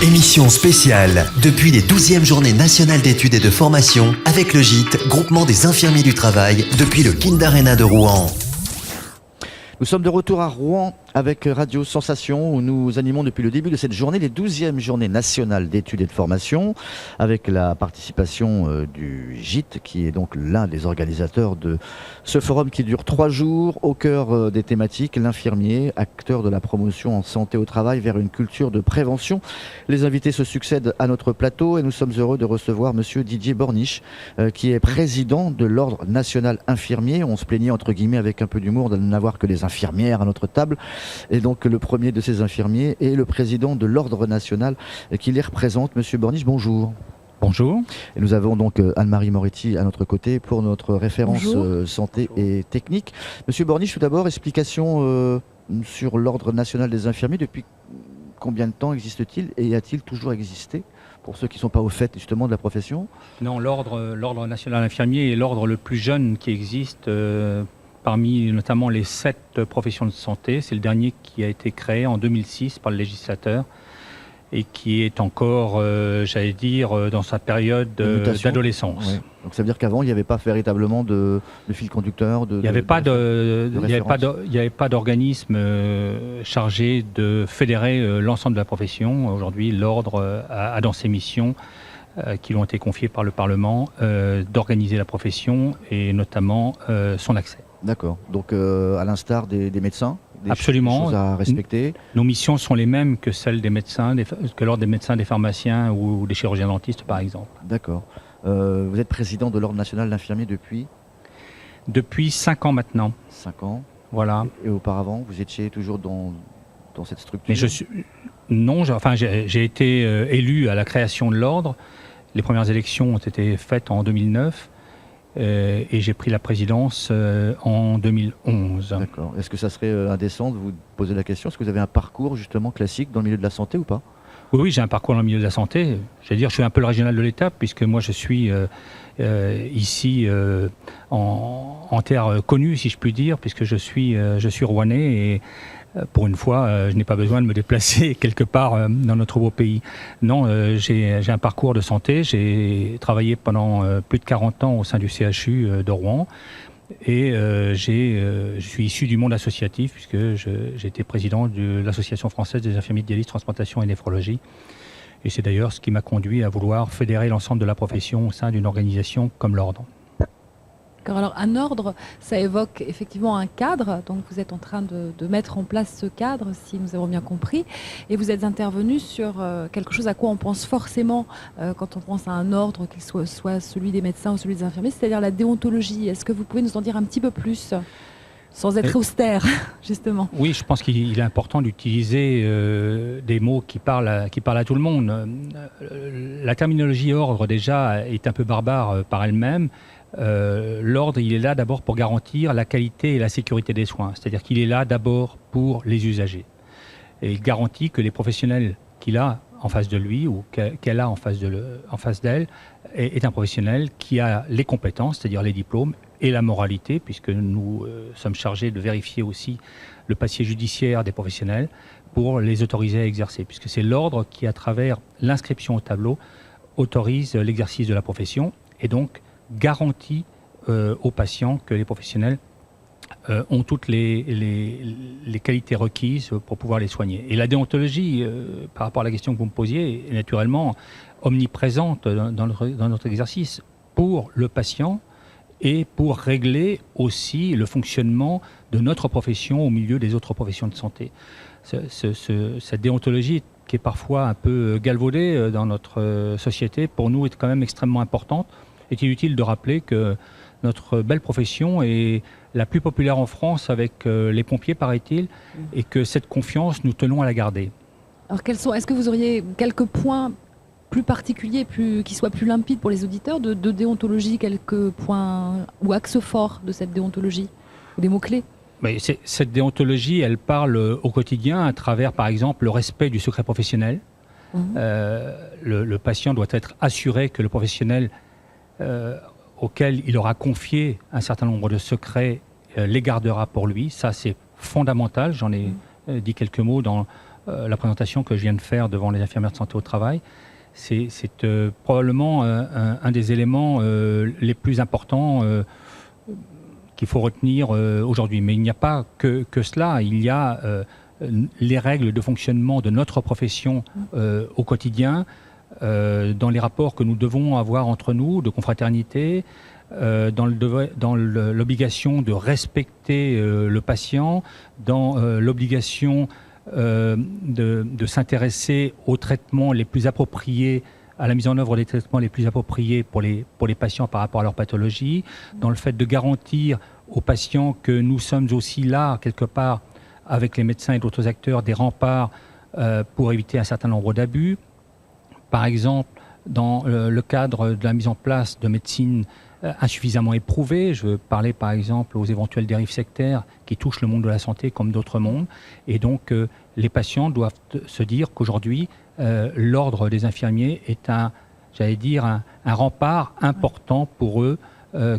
Émission spéciale depuis les 12e journées nationales d'études et de formation avec le GIT, groupement des infirmiers du travail, depuis le Kind Arena de Rouen. Nous sommes de retour à Rouen avec Radio Sensation où nous animons depuis le début de cette journée les 12e journées nationales d'études et de formation avec la participation du GIT qui est donc l'un des organisateurs de ce forum qui dure 3 jours au cœur des thématiques, l'infirmier, acteur de la promotion en santé au travail vers une culture de prévention. Les invités se succèdent à notre plateau et nous sommes heureux de recevoir monsieur Didier Borniche qui est président de l'Ordre national infirmier. On se plaignait entre guillemets avec un peu d'humour de n'avoir que des infirmières à notre table. Et donc le premier de ces infirmiers est le président de l'Ordre national qui les représente. Monsieur Borniche, bonjour. Bonjour. Et nous avons donc Anne-Marie Moretti à notre côté pour notre référence santé et technique. Monsieur Borniche, tout d'abord, explication sur l'Ordre national des infirmiers. Depuis combien de temps existe-t-il et a-t-il toujours existé pour ceux qui ne sont pas au fait justement de la profession? Non, l'Ordre national infirmier est l'ordre le plus jeune qui existe parmi notamment les 7 professions de santé. C'est le dernier qui a été créé en 2006 par le législateur et qui est encore, j'allais dire, dans sa période d'adolescence. Ouais. Donc ça veut dire qu'avant, il n'y avait pas véritablement de fil conducteur il n'y avait pas d'organisme chargé de fédérer l'ensemble de la profession. Aujourd'hui, l'Ordre a dans ses missions qui lui ont été confiées par le Parlement d'organiser la profession et notamment son accès. D'accord. Donc à l'instar des médecins, absolument, choses à respecter. Nos missions sont les mêmes que celles des médecins, que l'ordre des médecins, des pharmaciens ou des chirurgiens dentistes, par exemple. D'accord. Vous êtes président de l'Ordre national d'infirmiers depuis 5 ans maintenant. 5 ans. Voilà. Et auparavant, vous étiez toujours dans cette structure? Mais j'ai été élu à la création de l'ordre. Les premières élections ont été faites en 2009. Et j'ai pris la présidence en 2011. D'accord. Est-ce que ça serait indécent de vous poser la question? Est-ce que vous avez un parcours justement classique dans le milieu de la santé ou pas? Oui, j'ai un parcours dans le milieu de la santé. Je suis un peu le régional de l'État puisque moi je suis ici en terre connue, si je puis dire, puisque je suis rouennais et pour une fois, je n'ai pas besoin de me déplacer quelque part dans notre beau pays. Non, j'ai un parcours de santé. J'ai travaillé pendant plus de 40 ans au sein du CHU de Rouen. Et je suis issu du monde associatif puisque j'ai été président de l'Association française des infirmiers de dialyse, transplantation et néphrologie. Et c'est d'ailleurs ce qui m'a conduit à vouloir fédérer l'ensemble de la profession au sein d'une organisation comme l'Ordre. Alors un ordre, ça évoque effectivement un cadre, donc vous êtes en train de mettre en place ce cadre, si nous avons bien compris, et vous êtes intervenu sur quelque chose à quoi on pense forcément quand on pense à un ordre, qu'il soit celui des médecins ou celui des infirmiers, c'est-à-dire la déontologie. Est-ce que vous pouvez nous en dire un petit peu plus, sans être austère, justement? Oui, je pense qu'il est important d'utiliser des mots qui parlent à tout le monde. La terminologie ordre, déjà, est un peu barbare par elle-même. L'ordre, il est là d'abord pour garantir la qualité et la sécurité des soins. C'est-à-dire qu'il est là d'abord pour les usagers. Et il garantit que les professionnels qu'il a en face de lui ou qu'elle a en face d'elle est un professionnel qui a les compétences, c'est-à-dire les diplômes et la moralité, puisque nous sommes chargés de vérifier aussi le passé judiciaire des professionnels pour les autoriser à exercer, puisque c'est l'ordre qui, à travers l'inscription au tableau, autorise l'exercice de la profession et donc garantit aux patients que les professionnels ont toutes les qualités requises pour pouvoir les soigner. Et la déontologie, par rapport à la question que vous me posiez, est naturellement omniprésente dans notre exercice pour le patient et pour régler aussi le fonctionnement de notre profession au milieu des autres professions de santé. Cette déontologie qui est parfois un peu galvaudée dans notre société, pour nous est quand même extrêmement importante. Est-il utile de rappeler que notre belle profession est la plus populaire en France avec les pompiers, paraît-il, et que cette confiance, nous tenons à la garder. Alors, est-ce que vous auriez quelques points plus particuliers, qui soient plus limpides pour les auditeurs de déontologie, quelques points ou axes forts de cette déontologie, ou des mots-clés? Mais cette déontologie, elle parle au quotidien à travers, par exemple, le respect du secret professionnel. Le patient doit être assuré que le professionnel auquel il aura confié un certain nombre de secrets les gardera pour lui. Ça, c'est fondamental. J'en ai dit quelques mots dans la présentation que je viens de faire devant les infirmières de santé au travail. C'est probablement un des éléments les plus importants qu'il faut retenir aujourd'hui. Mais il n'y a pas que cela. Il y a les règles de fonctionnement de notre profession au quotidien, dans les rapports que nous devons avoir entre nous, de confraternité, dans l'obligation de respecter le patient, dans l'obligation de s'intéresser aux traitements les plus appropriés, à la mise en œuvre des traitements les plus appropriés pour les patients par rapport à leur pathologie, dans le fait de garantir aux patients que nous sommes aussi là, quelque part, avec les médecins et d'autres acteurs, des remparts pour éviter un certain nombre d'abus. Par exemple, dans le cadre de la mise en place de médecine insuffisamment éprouvée, je veux parler par exemple aux éventuelles dérives sectaires qui touchent le monde de la santé comme d'autres mondes. Et donc, les patients doivent se dire qu'aujourd'hui, l'ordre des infirmiers est un rempart important pour eux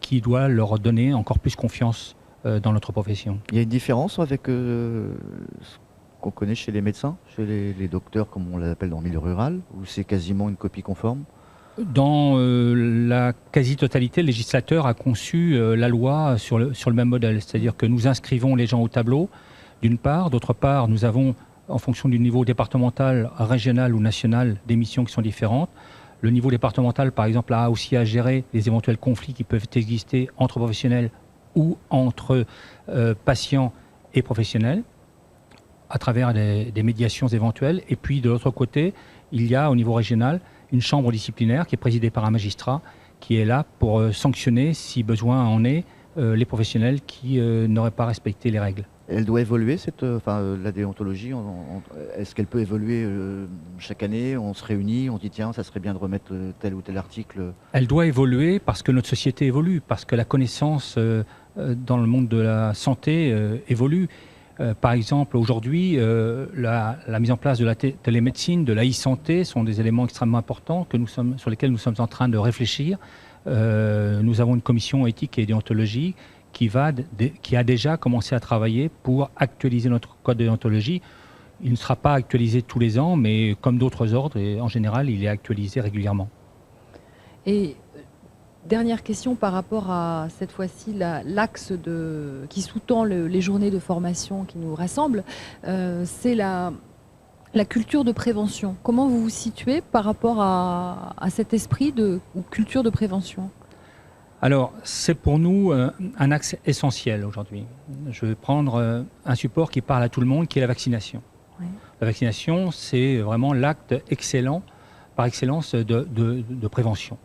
qui doit leur donner encore plus confiance dans notre profession. Il y a une différence avec ce qu'on connaît chez les médecins, chez les docteurs, comme on l'appelle dans le milieu rural, où c'est quasiment une copie conforme? Dans la quasi-totalité, le législateur a conçu la loi sur le même modèle. C'est-à-dire que nous inscrivons les gens au tableau, d'une part. D'autre part, nous avons, en fonction du niveau départemental, régional ou national, des missions qui sont différentes. Le niveau départemental, par exemple, a aussi à gérer les éventuels conflits qui peuvent exister entre professionnels ou entre patients et professionnels, à travers des médiations éventuelles. Et puis, de l'autre côté, il y a, au niveau régional, une chambre disciplinaire qui est présidée par un magistrat qui est là pour sanctionner, si besoin en est, les professionnels qui n'auraient pas respecté les règles. Elle doit évoluer, la déontologie, est-ce qu'elle peut évoluer chaque année? On se réunit, on dit tiens, ça serait bien de remettre tel ou tel article. Elle doit évoluer parce que notre société évolue, parce que la connaissance dans le monde de la santé évolue. Par exemple, aujourd'hui, la mise en place de la télémédecine, de la e-santé sont des éléments extrêmement importants sur lesquels nous sommes en train de réfléchir. Nous avons une commission éthique et déontologie qui a déjà commencé à travailler pour actualiser notre code de déontologie. Il ne sera pas actualisé tous les ans, mais comme d'autres ordres, et en général, il est actualisé régulièrement. Et dernière question par rapport à, cette fois-ci, l'axe qui sous-tend les journées de formation qui nous rassemblent, c'est la culture de prévention. Comment vous vous situez par rapport à cet esprit de culture de prévention ? Alors, c'est pour nous un axe essentiel aujourd'hui. Je vais prendre un support qui parle à tout le monde, qui est la vaccination. Oui. La vaccination, c'est vraiment l'acte excellent, par excellence, de prévention.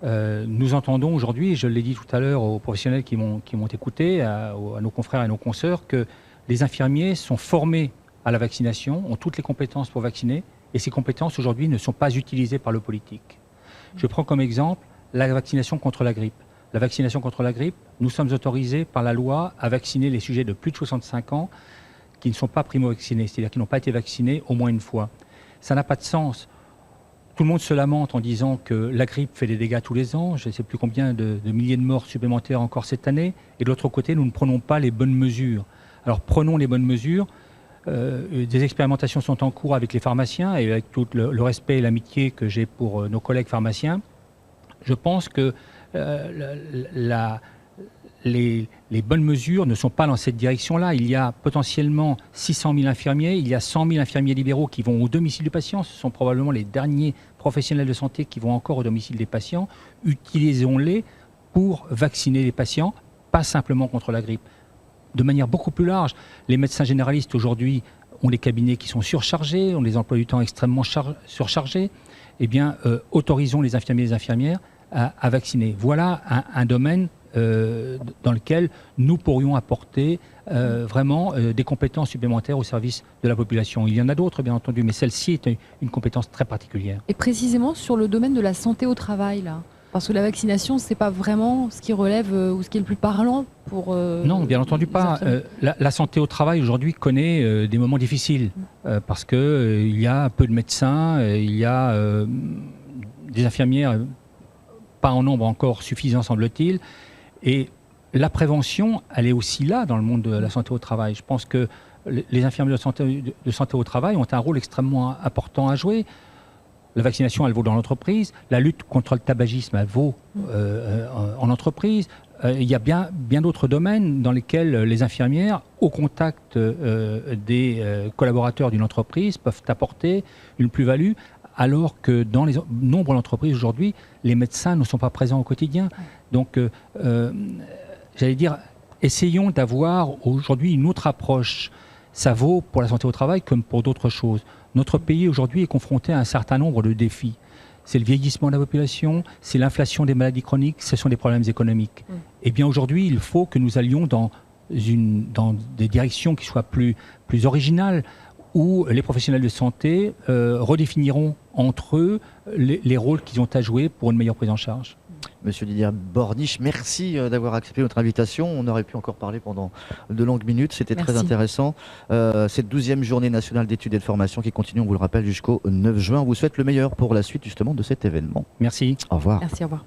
Nous entendons aujourd'hui, et je l'ai dit tout à l'heure aux professionnels qui m'ont écouté, à nos confrères et nos consoeurs, que les infirmiers sont formés à la vaccination, ont toutes les compétences pour vacciner, et ces compétences aujourd'hui ne sont pas utilisées par le politique. Je prends comme exemple la vaccination contre la grippe. La vaccination contre la grippe, nous sommes autorisés par la loi à vacciner les sujets de plus de 65 ans qui ne sont pas primo-vaccinés, c'est-à-dire qui n'ont pas été vaccinés au moins une fois. Ça n'a pas de sens. Tout le monde se lamente en disant que la grippe fait des dégâts tous les ans. Je ne sais plus combien de milliers de morts supplémentaires encore cette année. Et de l'autre côté, nous ne prenons pas les bonnes mesures. Alors prenons les bonnes mesures. Des expérimentations sont en cours avec les pharmaciens et avec tout le respect et l'amitié que j'ai pour nos collègues pharmaciens. Je pense que les bonnes mesures ne sont pas dans cette direction-là. Il y a potentiellement 600 000 infirmiers, il y a 100 000 infirmiers libéraux qui vont au domicile du patient. Ce sont probablement les derniers professionnels de santé qui vont encore au domicile des patients. Utilisons-les pour vacciner les patients, pas simplement contre la grippe. De manière beaucoup plus large, les médecins généralistes aujourd'hui ont des cabinets qui sont surchargés, ont des emplois du temps extrêmement surchargés. Eh bien, autorisons les infirmiers et les infirmières à vacciner. Voilà un domaine dans lequel nous pourrions apporter vraiment des compétences supplémentaires au service de la population. Il y en a d'autres, bien entendu, mais celle-ci est une compétence très particulière. Et précisément sur le domaine de la santé au travail, là, parce que la vaccination, ce n'est pas vraiment ce qui relève ou ce qui est le plus parlant pour... non, bien entendu pas. La santé au travail aujourd'hui connaît des moments difficiles parce qu'il y a peu de médecins, il y a des infirmières, pas en nombre encore suffisant, semble-t-il. Et la prévention, elle est aussi là dans le monde de la santé au travail. Je pense que les infirmiers de santé au travail ont un rôle extrêmement important à jouer. La vaccination, elle vaut dans l'entreprise. La lutte contre le tabagisme, elle vaut en entreprise. Il y a bien d'autres domaines dans lesquels les infirmières, au contact des collaborateurs d'une entreprise, peuvent apporter une plus-value, alors que dans les nombreuses entreprises aujourd'hui, les médecins ne sont pas présents au quotidien. Donc, j'allais dire, essayons d'avoir aujourd'hui une autre approche. Ça vaut pour la santé au travail comme pour d'autres choses. Notre pays aujourd'hui est confronté à un certain nombre de défis. C'est le vieillissement de la population, c'est l'inflation des maladies chroniques, ce sont des problèmes économiques. Eh bien aujourd'hui, il faut que nous allions dans des directions qui soient plus originales, où les professionnels de santé redéfiniront entre eux les rôles qu'ils ont à jouer pour une meilleure prise en charge. Monsieur Didier Borniche, merci d'avoir accepté notre invitation. On aurait pu encore parler pendant de longues minutes. C'était très intéressant. Cette 12e journée nationale d'études et de formation qui continue, on vous le rappelle, jusqu'au 9 juin. On vous souhaite le meilleur pour la suite justement de cet événement. Merci. Au revoir. Merci, au revoir.